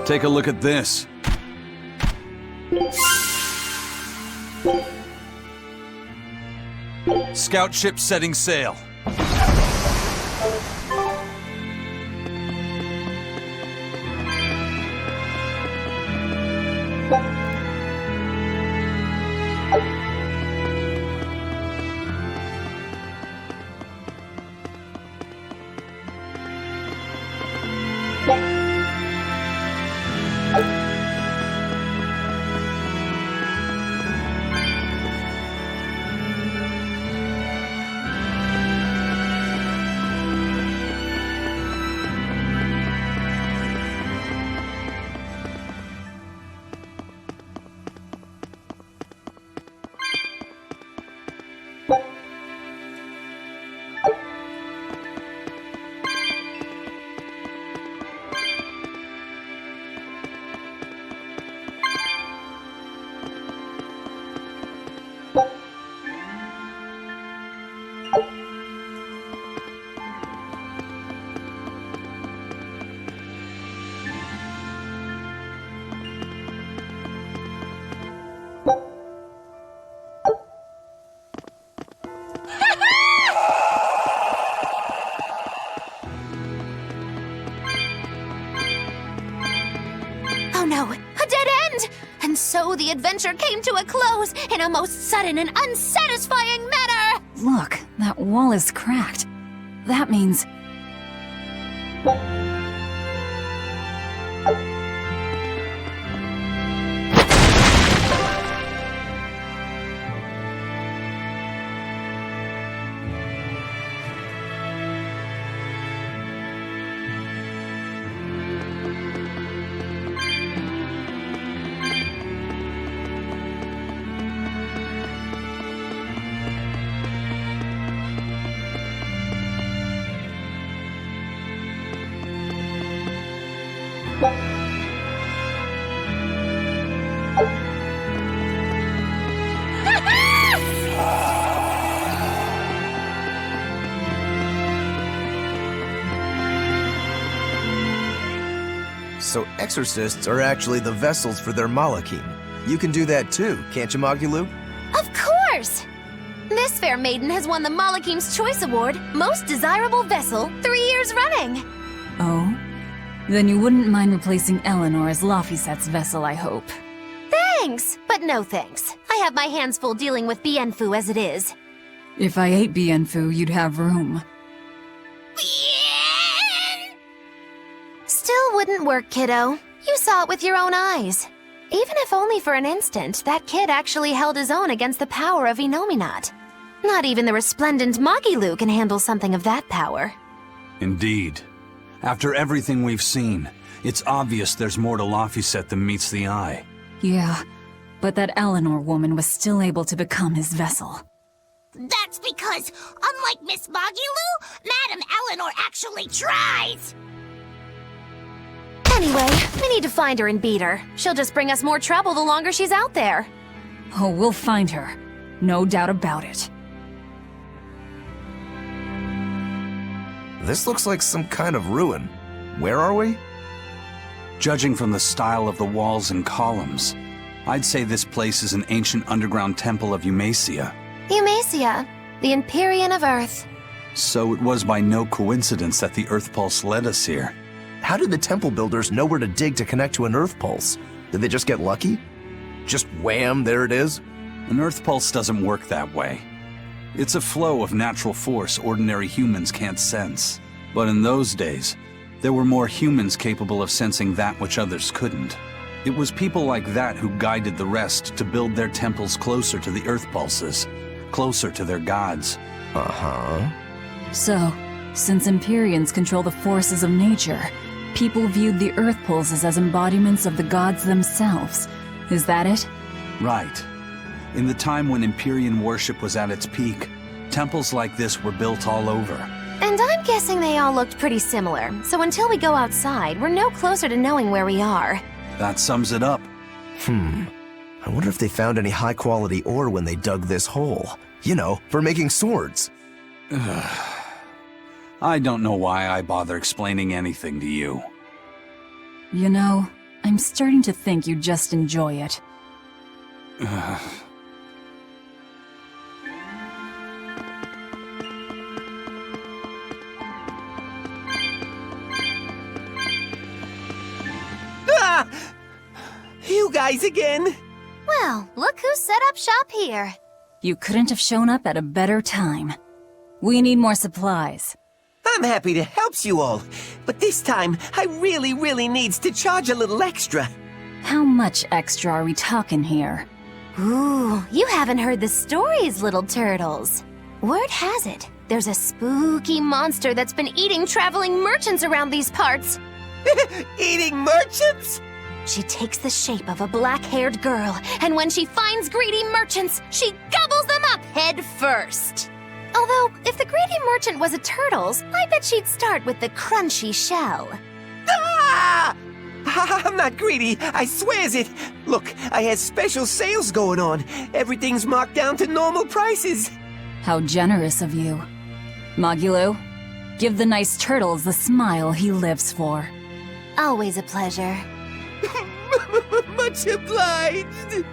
Take a look at this. Scout ship setting sail. Oh no, a dead end! And so the adventure came to a close in a most sudden and unsatisfying manner! Look, that wall is cracked. That means... So exorcists are actually the vessels for their Malachim. You can do that too, can't you, Magulu? Of course! This fair maiden has won the Malachim's Choice Award, Most Desirable Vessel, 3 years running! Oh? Then you wouldn't mind replacing Eleanor as Laphicet's vessel, I hope. Thanks, but no thanks. I have my hands full dealing with Bienfu as it is. If I ate Bienfu, you'd have room. Still wouldn't work, kiddo. You saw it with your own eyes. Even if only for an instant, that kid actually held his own against the power of Inominat. Not even the resplendent Magilu can handle something of that power. Indeed. After everything we've seen, it's obvious there's more to Laphicet than meets the eye. Yeah, but that Eleanor woman was still able to become his vessel. That's because, unlike Miss Magilu, Madame Eleanor actually tries! Anyway, we need to find her and beat her. She'll just bring us more trouble the longer she's out there. Oh, we'll find her. No doubt about it. This looks like some kind of ruin. Where are we? Judging from the style of the walls and columns, I'd say this place is an ancient underground temple of Eumacia. Eumacia, the Empyrean of Earth. So it was by no coincidence that the Earth Pulse led us here. How did the temple builders know where to dig to connect to an Earth Pulse? Did they just get lucky? Just wham, there it is? An Earth Pulse doesn't work that way. It's a flow of natural force ordinary humans can't sense. But in those days, there were more humans capable of sensing that which others couldn't. It was people like that who guided the rest to build their temples closer to the Earth Pulses, closer to their gods. Uh-huh. So, since Empyreans control the forces of nature, people viewed the Earth Pulses as embodiments of the gods themselves. Is that it? Right. In the time when Empyrean worship was at its peak, temples like this were built all over. And I'm guessing they all looked pretty similar, so until we go outside, we're no closer to knowing where we are. That sums it up. I wonder if they found any high-quality ore when they dug this hole. You know, for making swords. I don't know why I bother explaining anything to you. You know, I'm starting to think you just enjoy it. Ah! You guys again? Well, look who set up shop here. You couldn't have shown up at a better time. We need more supplies. I'm happy to help you all, but this time I really needs to charge a little extra. How much extra are we talking here? Ooh, you haven't heard the stories, little turtles. Word has it, there's a spooky monster that's been eating traveling merchants around these parts. Eating merchants? She takes the shape of a black-haired girl, and when she finds greedy merchants, she gobbles them up head first. Although, if the greedy merchant was a turtle's, I bet she'd start with the crunchy shell. Ah! I'm not greedy, I swears it. Look, I has special sales going on. Everything's marked down to normal prices. How generous of you. Magulu, give the nice turtles the smile he lives for. Always a pleasure. Much obliged.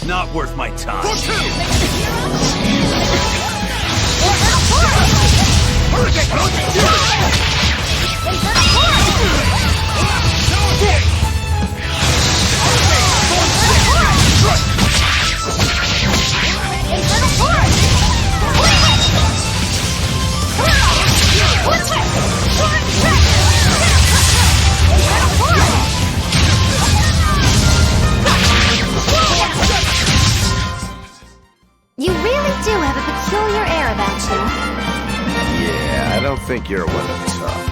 Not worth my time. You really do have a peculiar air about you. Yeah, I don't think you're one of the tough.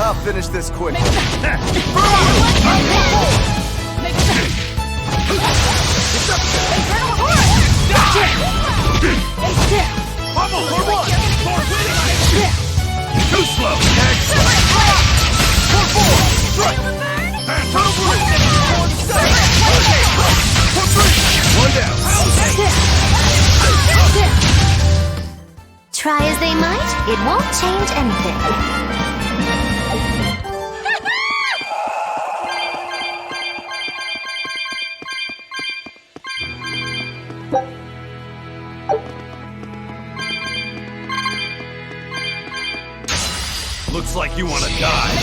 I'll finish this quick. Too slow. One down. Try as they might, it won't change anything. Looks like you want to die.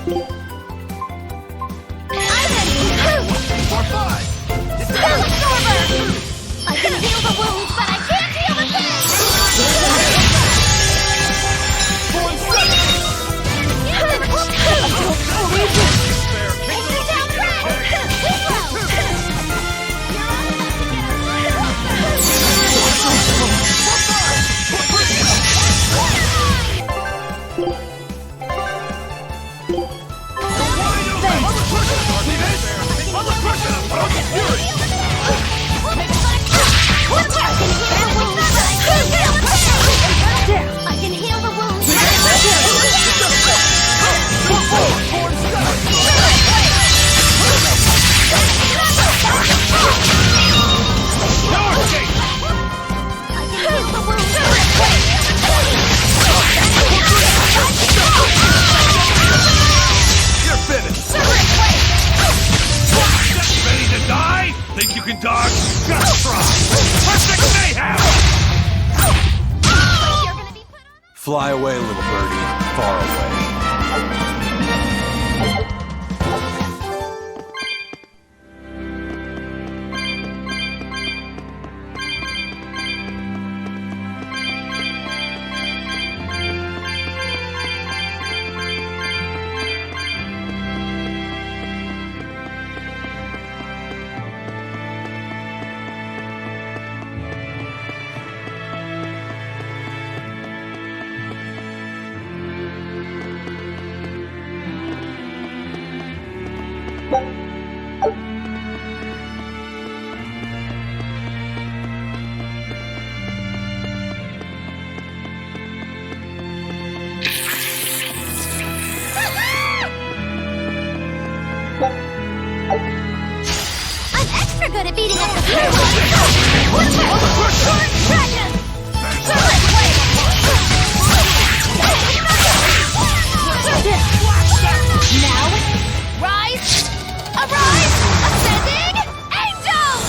I can heal the wounds, but I can't heal the pain! I can heal the wounds. You're finished. Ready to die? Think you can dodge? Just try. Perfect mayhem! Fly away, little birdie. Far away. Extra good at beating up the fear ones. Dragon! Now, rise! Arise! Ascending angels!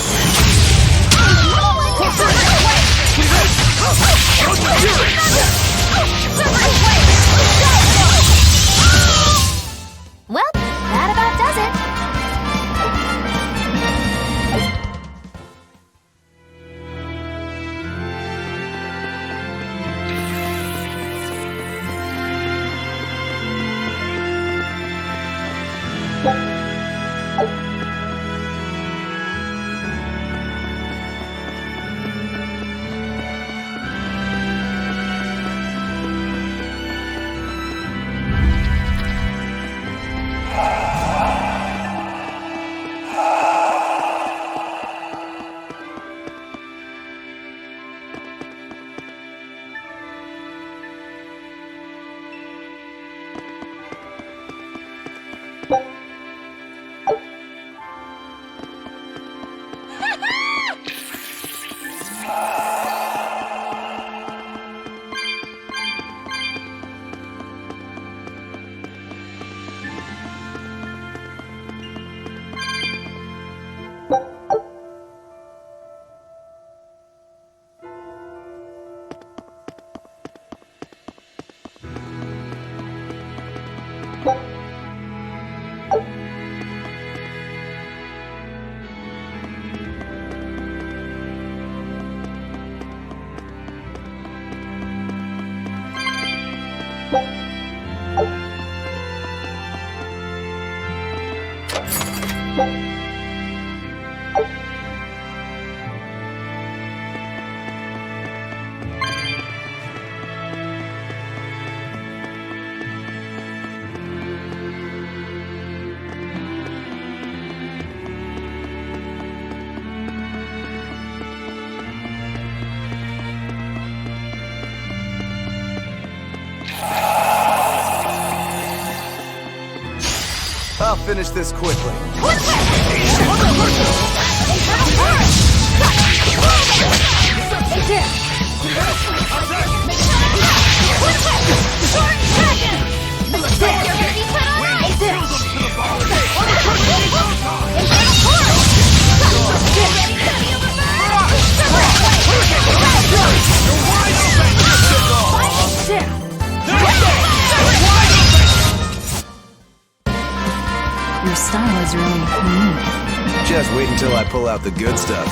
Well, that about does it. I'll finish this quickly. Your style is really unique. Just wait until I pull out the good stuff.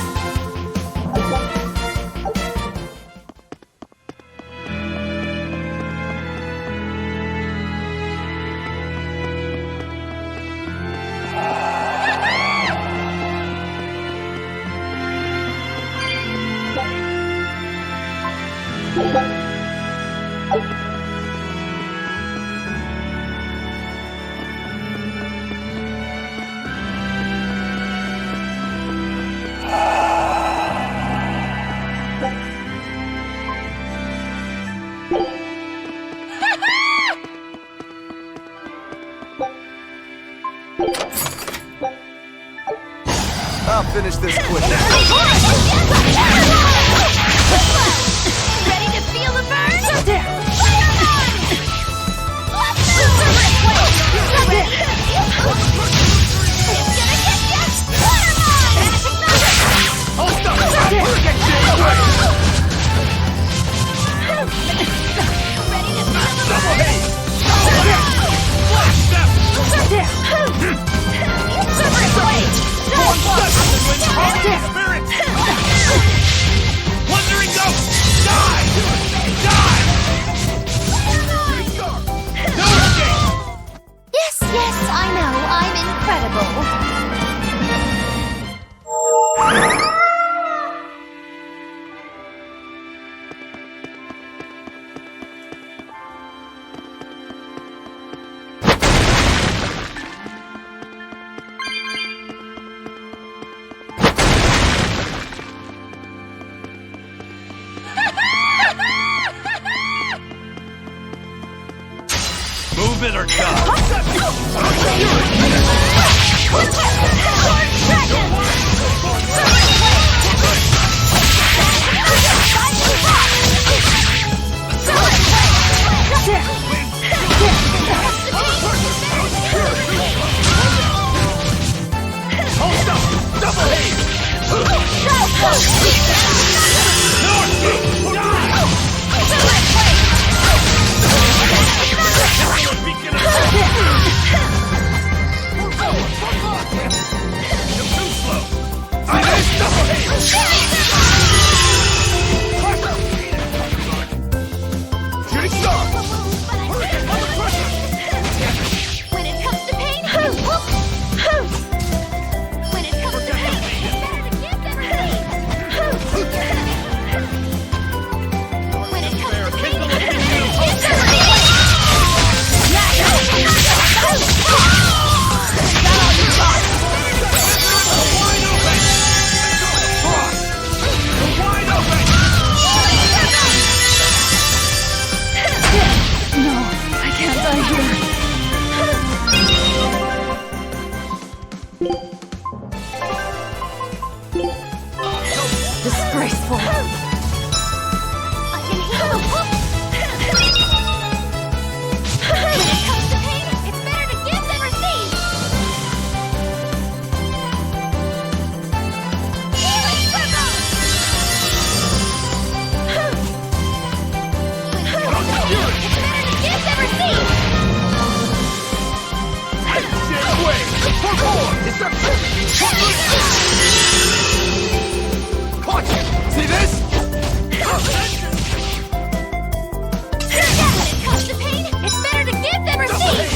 I'll finish this quickly. Ready to feel the burn? Wandering ghost! Die! Die! No escape! Yes, yes, I know. I'm incredible. Move it or die! When it comes to pain, when it comes to pain, it's better to give than receive. When it comes to pain, it's better to give than receive. No, I can't die here. Disgraceful. I can heal the whoop. When it comes to pain, it's better to give than receive. Healing circle. When it comes to pain, it's better to give than receive. See this? When it comes to pain, it's better to give than receive.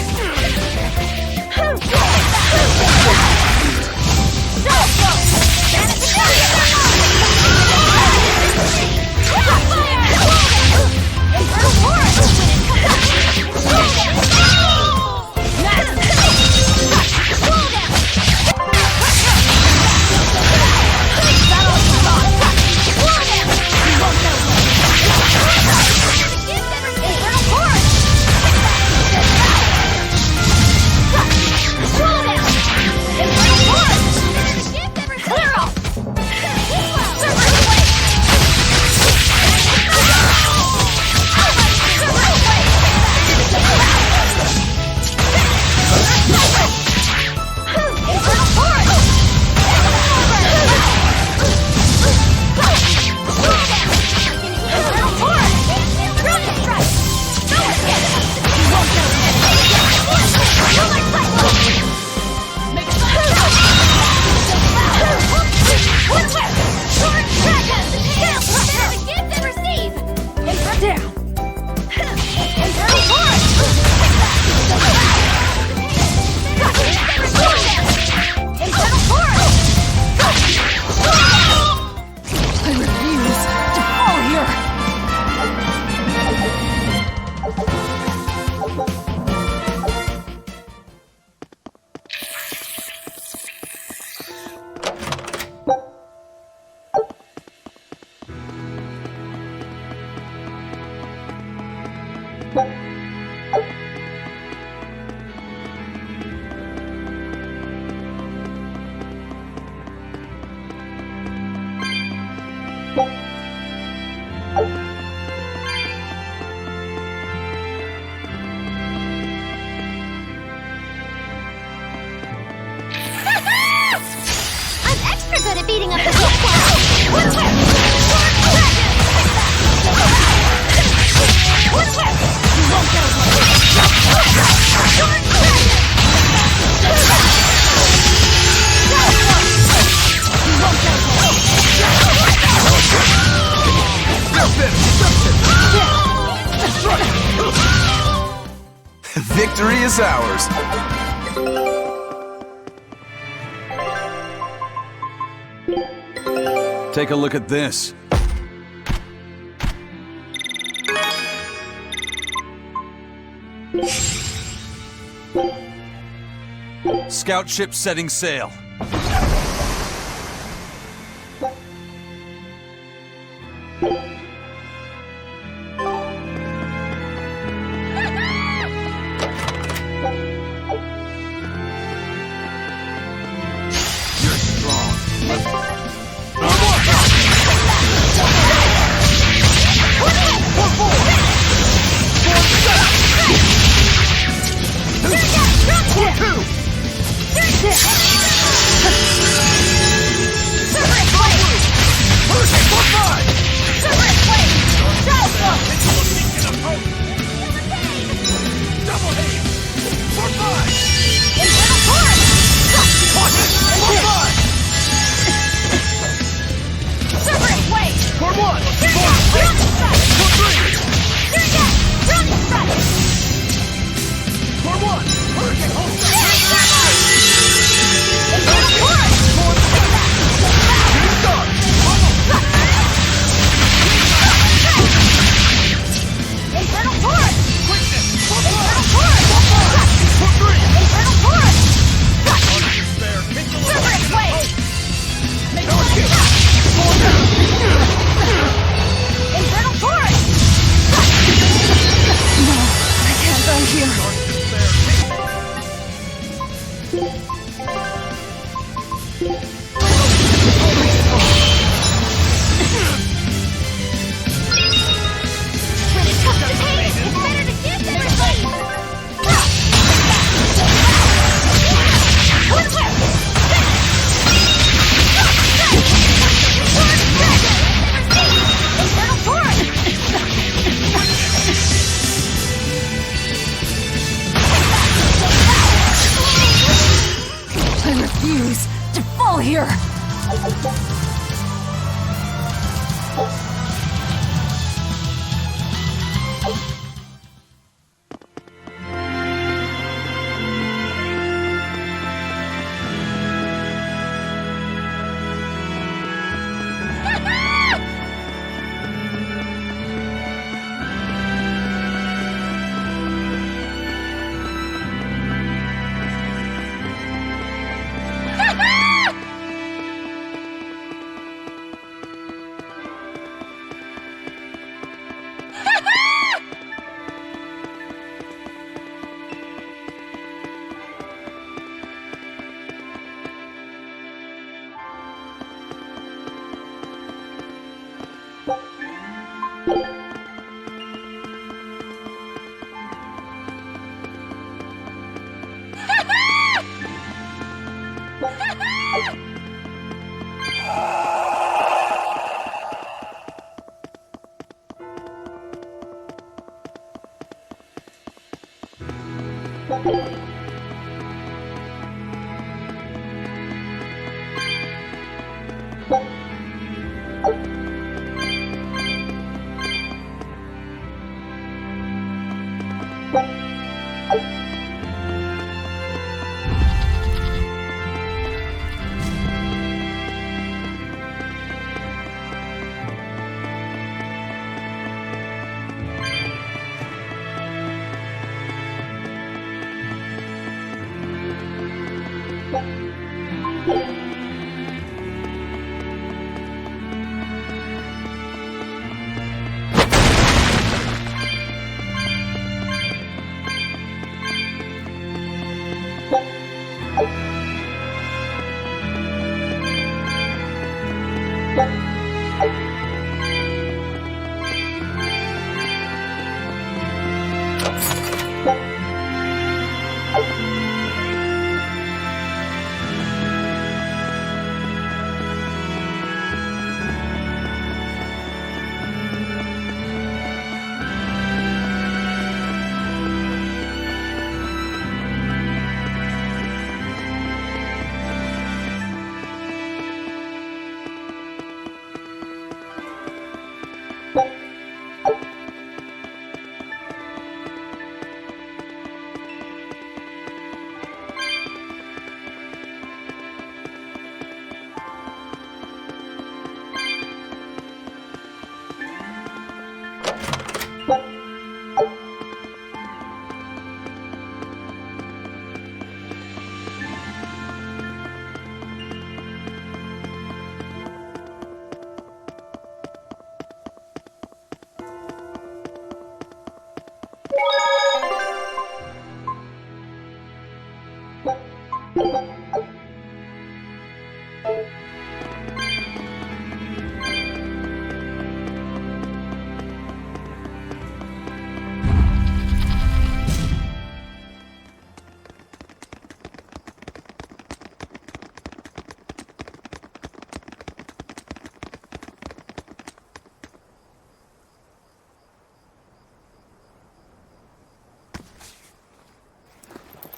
speeding up the Victory is ours. Take a look at this. Scout ship setting sail. To fall here!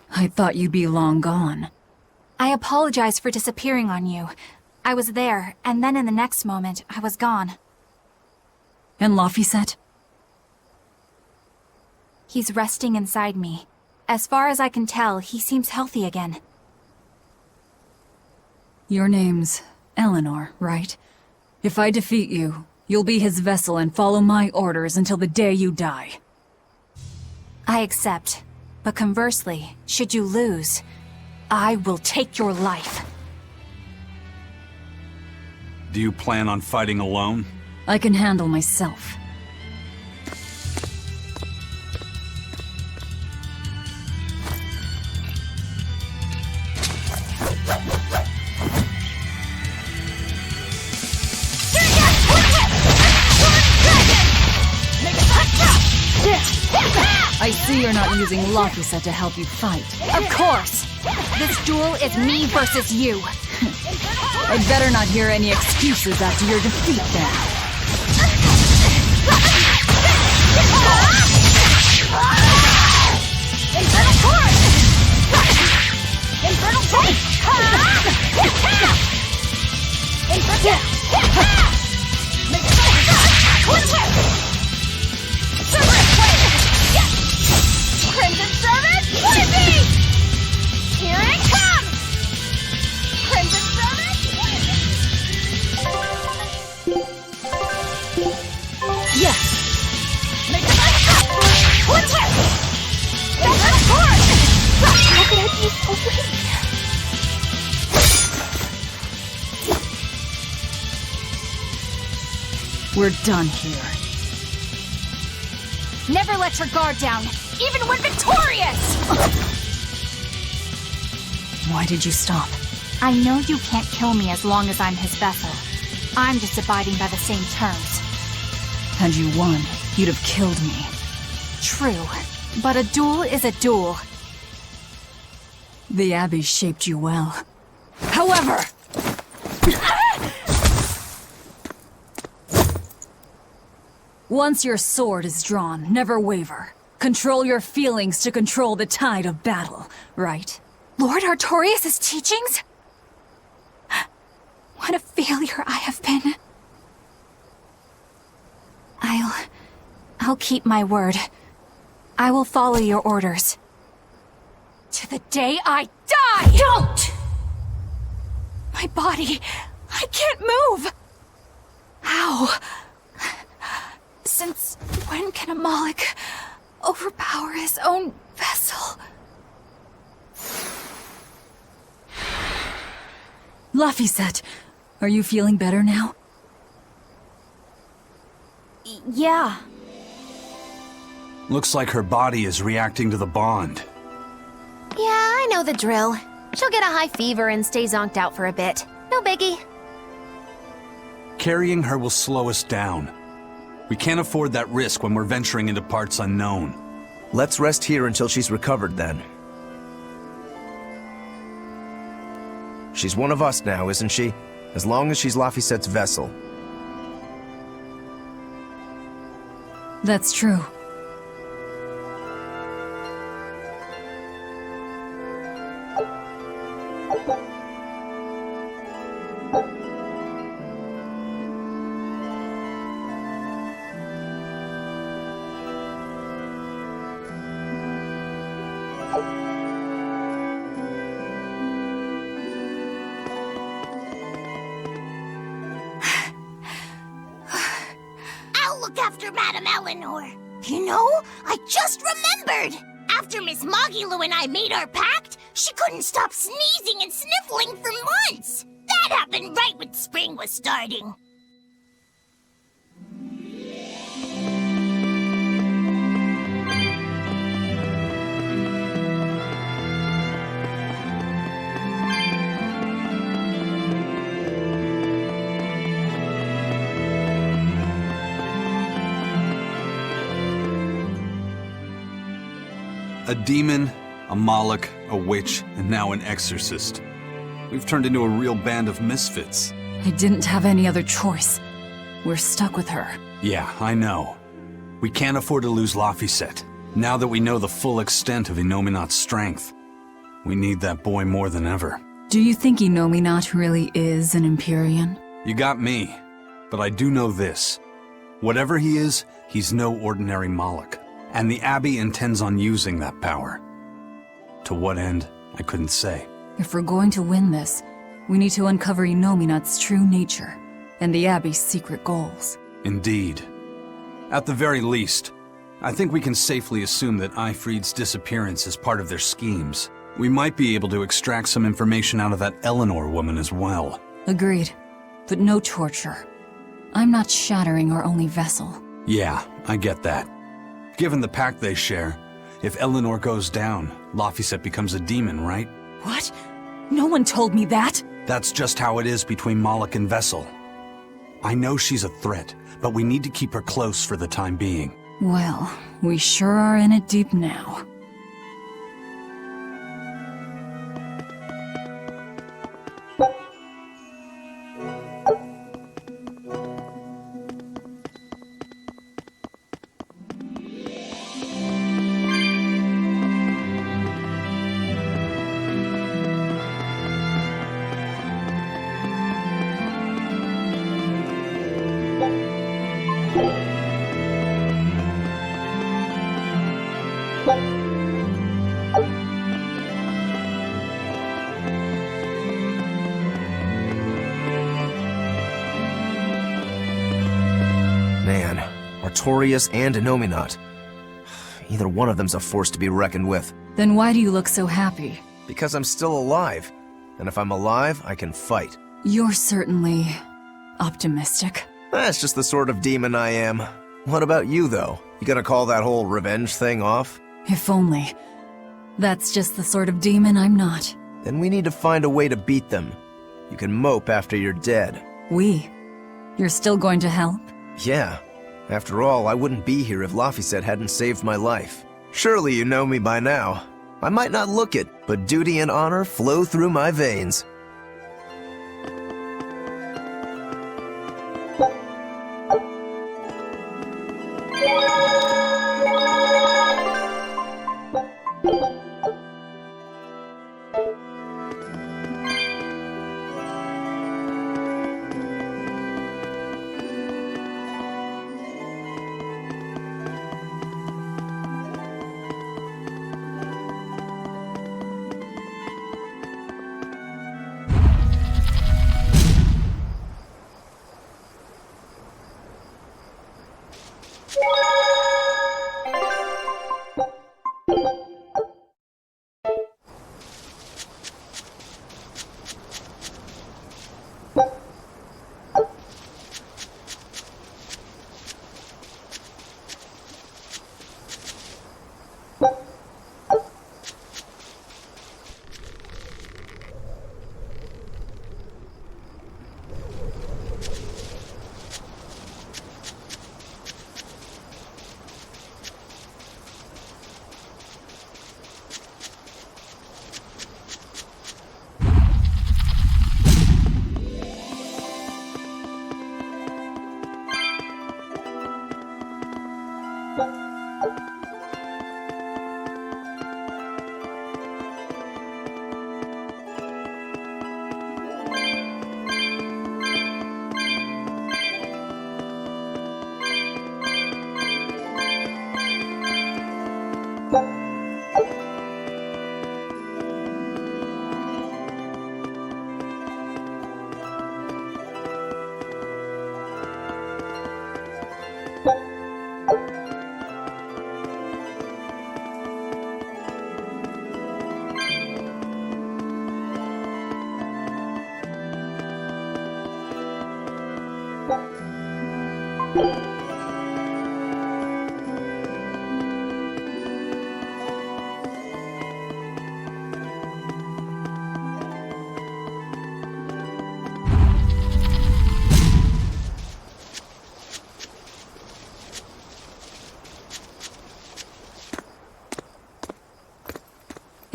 I thought you'd be long gone. I apologize for disappearing on you. I was there, and then in the next moment, I was gone. And Laphicet? He's resting inside me. As far as I can tell, he seems healthy again. Your name's Eleanor, right? If I defeat you, you'll be his vessel and follow my orders until the day you die. I accept. But conversely, should you lose, I will take your life. Do you plan on fighting alone? I can handle myself. I see you're not using Laphicet to help you fight. Of course! This duel is me versus you. I'd better not hear any excuses after your defeat, then. Infernal Force! Infernal Force! Crimson Servant, what it be? Here it comes! Crimson Servant, what it be? Yes! Make the light up! One whip! Infernal Force! How could I be so weak? We're done here. Never let your guard down, even when victorious! Why did you stop? I know you can't kill me as long as I'm his vessel. I'm just abiding by the same terms. Had you won, you'd have killed me. True, but a duel is a duel. The Abbey shaped you well. However... Once your sword is drawn, never waver. Control your feelings to control the tide of battle, right? Lord Artorias' teachings? What a failure I have been. I'll keep my word. I will follow your orders. To the day I die! Don't! My body, I can't move! How? Since when can a Moloch overpower his own vessel? Laphicet, are you feeling better now? Yeah. Looks like her body is reacting to the bond. Yeah, I know the drill. She'll get a high fever and stay zonked out for a bit. No biggie. Carrying her will slow us down. We can't afford that risk when we're venturing into parts unknown. Let's rest here until she's recovered then. She's one of us now, isn't she? As long as she's Laphicet's vessel. That's true. I'll look after Madame Eleanor. You know, I just remembered. After Miss Magilu and I made our pact, she couldn't stop sneezing and sniffling for months. That happened right when spring was starting. A demon, a Moloch, a witch, and now an exorcist. We've turned into a real band of misfits. I didn't have any other choice. We're stuck with her. Yeah, I know. We can't afford to lose Laphicet. Now that we know the full extent of Innominat's strength, we need that boy more than ever. Do you think Innominat really is an Empyrean? You got me, but I do know this. Whatever he is, he's no ordinary Moloch, and the Abbey intends on using that power. To what end, I couldn't say. If we're going to win this, we need to uncover Innominat's true nature and the Abbey's secret goals. Indeed. At the very least, I think we can safely assume that Ifrid's disappearance is part of their schemes. We might be able to extract some information out of that Eleanor woman as well. Agreed, but no torture. I'm not shattering our only vessel. Yeah, I get that. Given the pact they share, if Eleanor goes down, Laphicet becomes a demon, right? What? No one told me that! That's just how it is between Moloch and Vessel. I know she's a threat, but we need to keep her close for the time being. Well, we sure are in it deep now. Man, Artorias and Innominat. Either one of them's a force to be reckoned with. Then why do you look so happy? Because I'm still alive. And if I'm alive, I can fight. You're certainly optimistic. That's just the sort of demon I am. What about you, though? You gonna call that whole revenge thing off? If only. That's just the sort of demon I'm not. Then we need to find a way to beat them. You can mope after you're dead. We? You're still going to help? Yeah. After all, I wouldn't be here if Laphicet hadn't saved my life. Surely you know me by now. I might not look it, but duty and honor flow through my veins.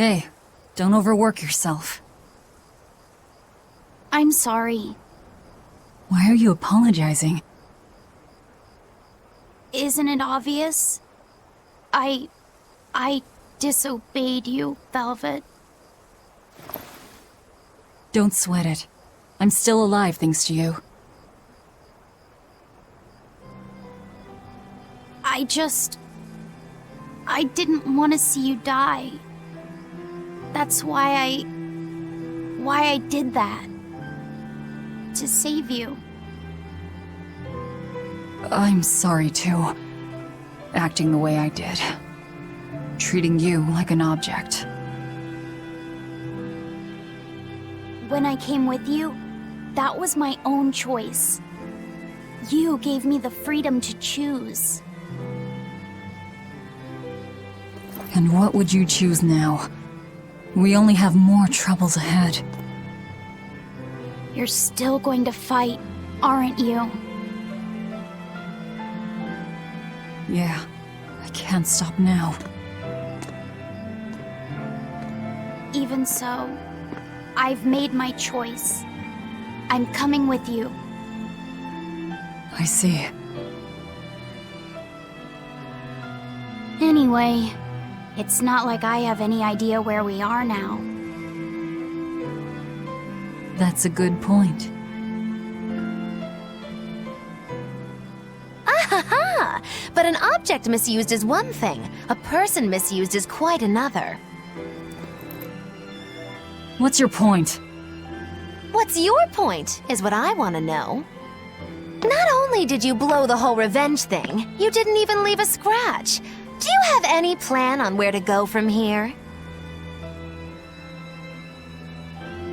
Hey, don't overwork yourself. I'm sorry. Why are you apologizing? Isn't it obvious? I disobeyed you, Velvet. Don't sweat it. I'm still alive thanks to you. I didn't want to see you die. That's why I did that. To save you. I'm sorry too. Acting the way I did. Treating you like an object. When I came with you, that was my own choice. You gave me the freedom to choose. And what would you choose now? We only have more troubles ahead. You're still going to fight, aren't you? Yeah, I can't stop now. Even so, I've made my choice. I'm coming with you. I see. Anyway, it's not like I have any idea where we are now. That's a good point. Ahaha! But an object misused is one thing. A person misused is quite another. What's your point? What's your point, is what I want to know. Not only did you blow the whole revenge thing, you didn't even leave a scratch. Do you have any plan on where to go from here?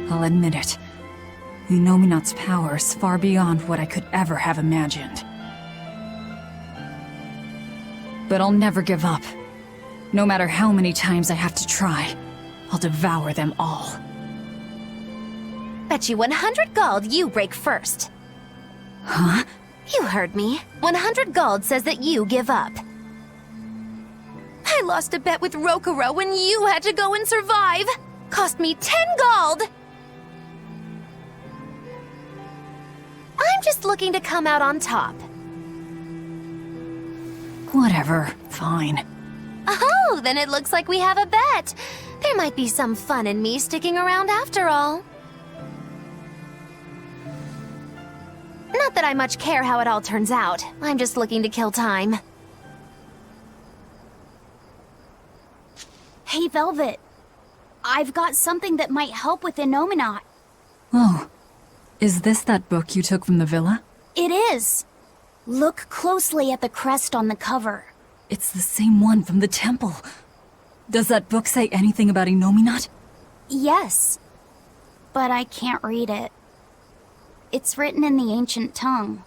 I'll admit it. Inominat's power is far beyond what I could ever have imagined. But I'll never give up. No matter how many times I have to try, I'll devour them all. Bet you 100 gold you break first. Huh? You heard me. 100 gold says that you give up. I lost a bet with Rokuro when you had to go and survive. Cost me 10 gold. I'm just looking to come out on top. Whatever, fine. Oh, then it looks like we have a bet. There might be some fun in me sticking around after all. Not that I much care how it all turns out. I'm just looking to kill time. Hey, Velvet. I've got something that might help with Inominat. Oh, is this that book you took from the villa? It is. Look closely at the crest on the cover. It's the same one from the temple. Does that book say anything about Inominat? Yes, but I can't read it. It's written in the ancient tongue.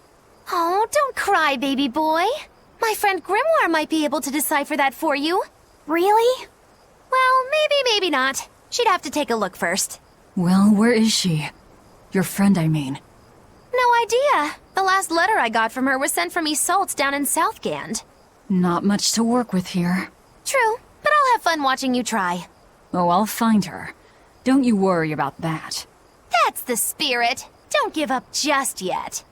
Oh, don't cry, baby boy. My friend Grimoire might be able to decipher that for you. Really? Well, maybe not. She'd have to take a look first. Well, where is she? Your friend, I mean. No idea. The last letter I got from her was sent from Isolde down in Southgand. Not much to work with here. True, but I'll have fun watching you try. Oh, I'll find her. Don't you worry about that. That's the spirit. Don't give up just yet.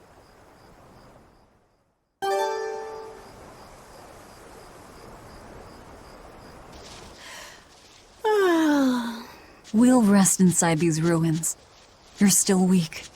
We'll rest inside these ruins. You're still weak.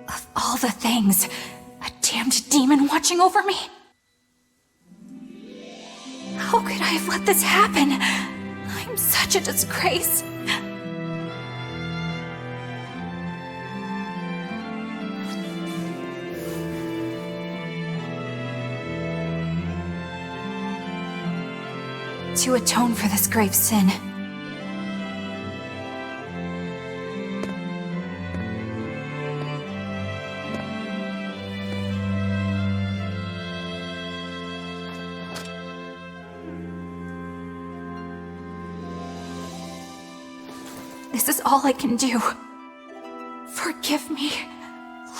Of all the things, a damned demon watching over me? How could I have let this happen? I'm such a disgrace. To atone for this grave sin, this is all I can do. Forgive me,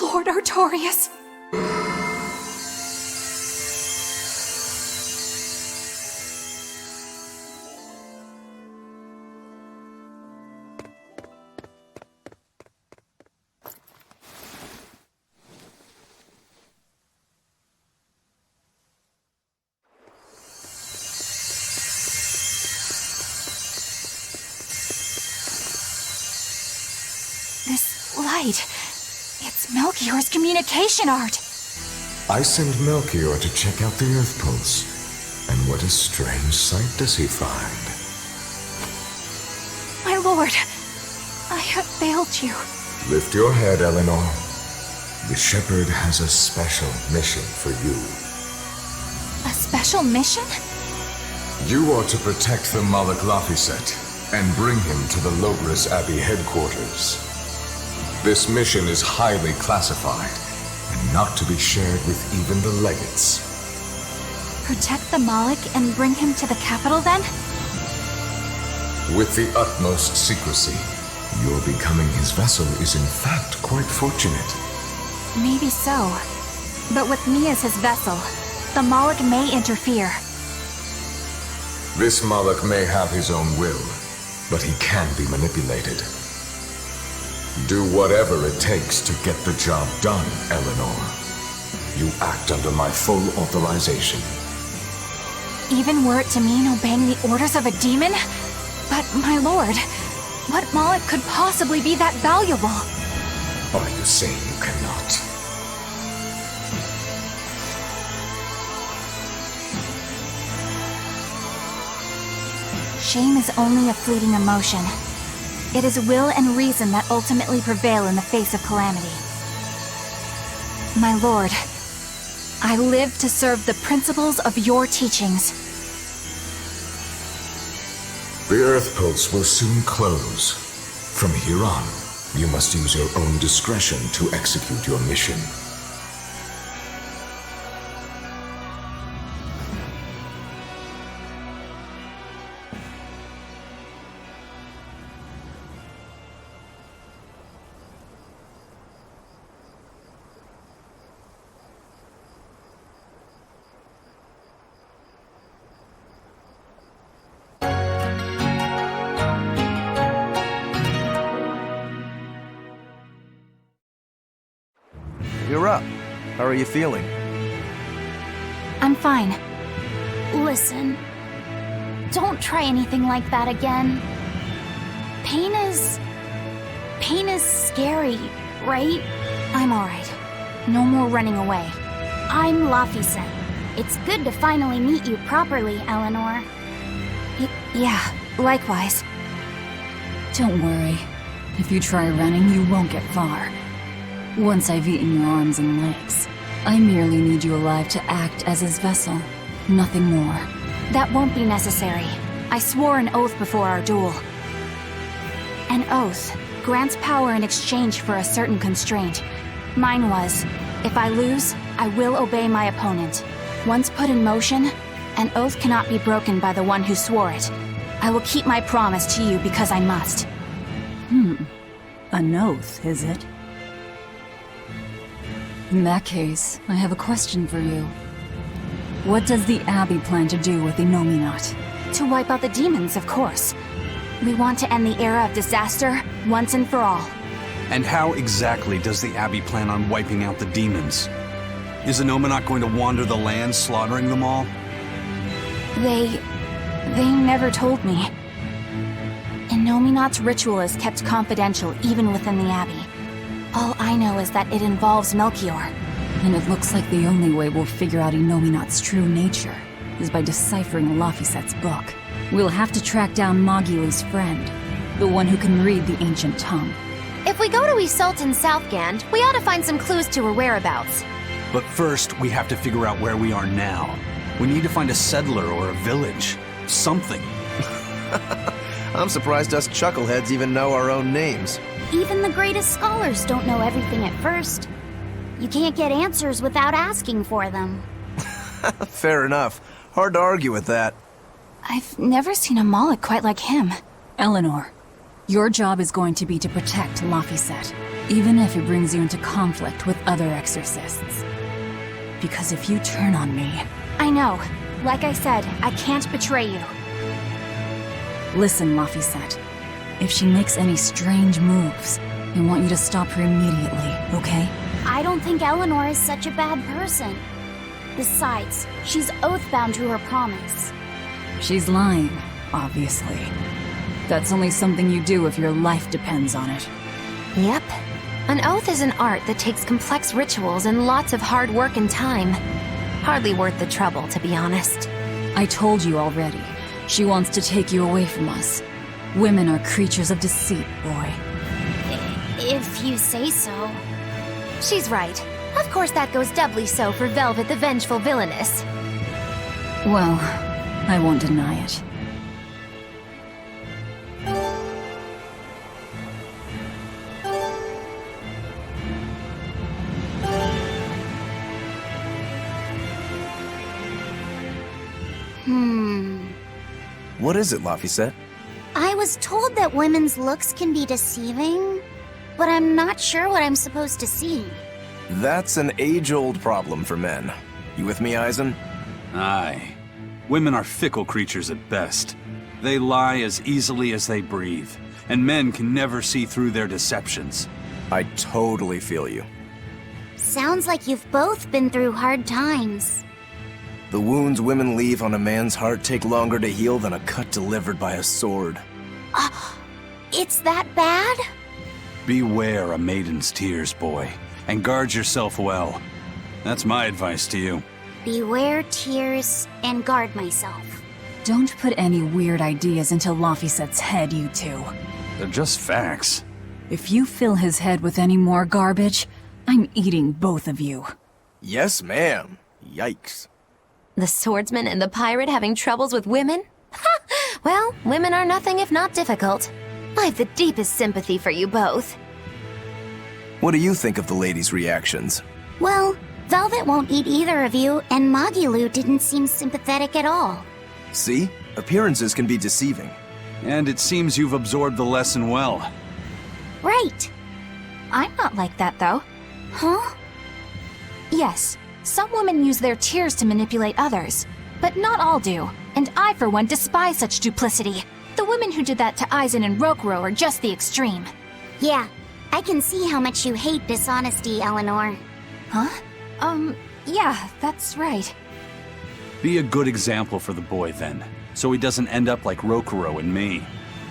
Lord Artorias. This light, it's Melchior's communication art. I send Melchior to check out the Earth Pulse. And what a strange sight does he find? My lord, I have failed you. Lift your head, Eleanor. The Shepherd has a special mission for you. A special mission? You are to protect the Malak Laphicet and bring him to the Logres Abbey headquarters. This mission is highly classified and not to be shared with even the legates. Protect the Malak and bring him to the capital then? With the utmost secrecy. Your becoming his vessel is in fact quite fortunate. Maybe so. But with me as his vessel, the Malak may interfere. This Malak may have his own will, but he can be manipulated. Do whatever it takes to get the job done, Eleanor. You act under my full authorization. Even were it to mean obeying the orders of a demon? But, my lord, what Malak could possibly be that valuable? Are you saying you cannot? Shame is only a fleeting emotion. It is will and reason that ultimately prevail in the face of calamity. My lord, I live to serve the principles of your teachings. The Earth Pulse will soon close. From here on, you must use your own discretion to execute your mission. You're up. How are you feeling? I'm fine. Listen, don't try anything like that again. Pain is scary, right? I'm alright. No more running away. I'm Laphicet. It's good to finally meet you properly, Eleanor. Yeah, likewise. Don't worry. If you try running, you won't get far. Once I've eaten your arms and legs, I merely need you alive to act as his vessel. Nothing more. That won't be necessary. I swore an oath before our duel. An oath? grants power in exchange for a certain constraint. Mine was, if I lose, I will obey my opponent. Once put in motion, an oath cannot be broken by the one who swore it. I will keep my promise to you because I must. An oath, is it? In that case, I have a question for you. What does the Abbey plan to do with Innominat? To wipe out the demons, of course. We want to end the era of disaster once and for all. And how exactly does the Abbey plan on wiping out the demons? Is Innominat going to wander the land, slaughtering them all? They never told me. Innominat's ritual is kept confidential even within the Abbey. All I know is that it involves Melchior. And it looks like the only way we'll figure out Innominat's true nature is by deciphering Laphicet's book. We'll have to track down Magilu's friend, the one who can read the ancient tongue. If we go to Isolt in Southgand, we ought to find some clues to her whereabouts. But first, we have to figure out where we are now. We need to find a settler or a village. Something. I'm surprised us chuckleheads even know our own names. Even the greatest scholars don't know everything at first. You can't get answers without asking for them. Fair enough. Hard to argue with that. I've never seen a Moloch quite like him. Eleanor, your job is going to be to protect Laphicet, even if it brings you into conflict with other exorcists. Because if you turn on me... I know. Like I said, I can't betray you. Listen, Laphicet. If she makes any strange moves, I want you to stop her immediately, okay? I don't think Eleanor is such a bad person. Besides, she's oath-bound to her promise. She's lying, obviously. That's only something you do if your life depends on it. Yep. An oath is an art that takes complex rituals and lots of hard work and time. Hardly worth the trouble, to be honest. I told you already. She wants to take you away from us. Women are creatures of deceit, boy. If you say so. She's right. Of course that goes doubly so for Velvet the Vengeful Villainess. Well, I won't deny it. What is it, Laphicet? I was told that women's looks can be deceiving, but I'm not sure what I'm supposed to see. That's an age-old problem for men. You with me, Eisen? Aye. Women are fickle creatures at best. They lie as easily as they breathe, and men can never see through their deceptions. I totally feel you. Sounds like you've both been through hard times. The wounds women leave on a man's heart take longer to heal than a cut delivered by a sword. It's that bad? Beware a maiden's tears, boy, and guard yourself well. That's my advice to you. Beware tears and guard myself. Don't put any weird ideas into Laphicet's head, you two. They're just facts. If you fill his head with any more garbage, I'm eating both of you. Yes, ma'am. Yikes. The swordsman and the pirate having troubles with women? Ha! Well, women are nothing if not difficult. I've the deepest sympathy for you both. What do you think of the ladies' reactions? Well, Velvet won't eat either of you, and Magilu didn't seem sympathetic at all. See? Appearances can be deceiving. And it seems you've absorbed the lesson well. Right. I'm not like that, though. Huh? Yes, some women use their tears to manipulate others, but not all do, and I, for one, despise such duplicity. The women who did that to Eisen and Rokuro are just the extreme. Yeah, I can see how much you hate dishonesty, Eleanor. Huh? Yeah, that's right. Be a good example for the boy, then, so he doesn't end up like Rokuro and me.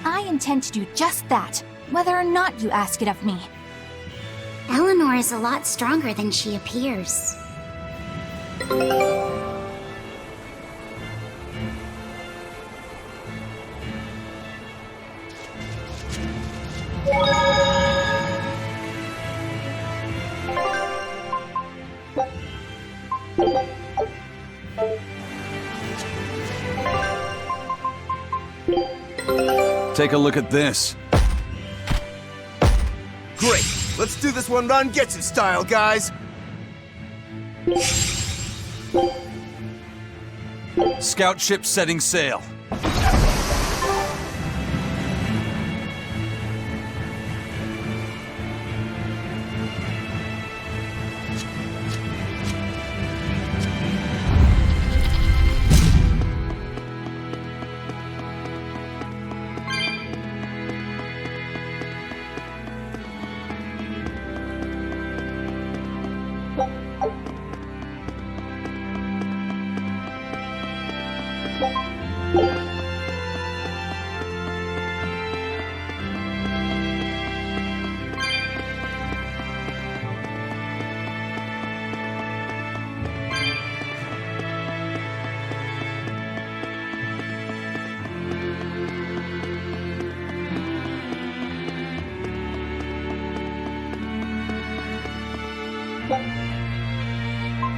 I intend to do just that, whether or not you ask it of me. Eleanor is a lot stronger than she appears. Take a look at this. Great! Let's do this one Rangetsu style, guys! Scout ship setting sail.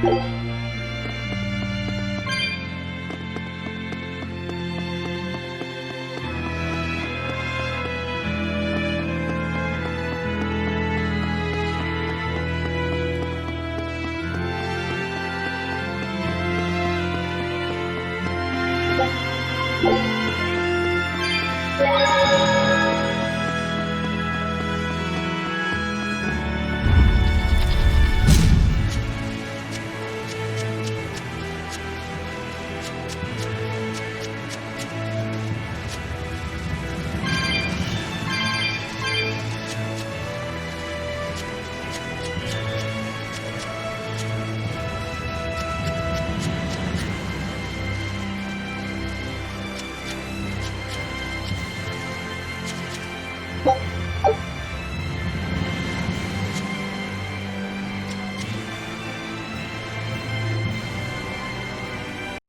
You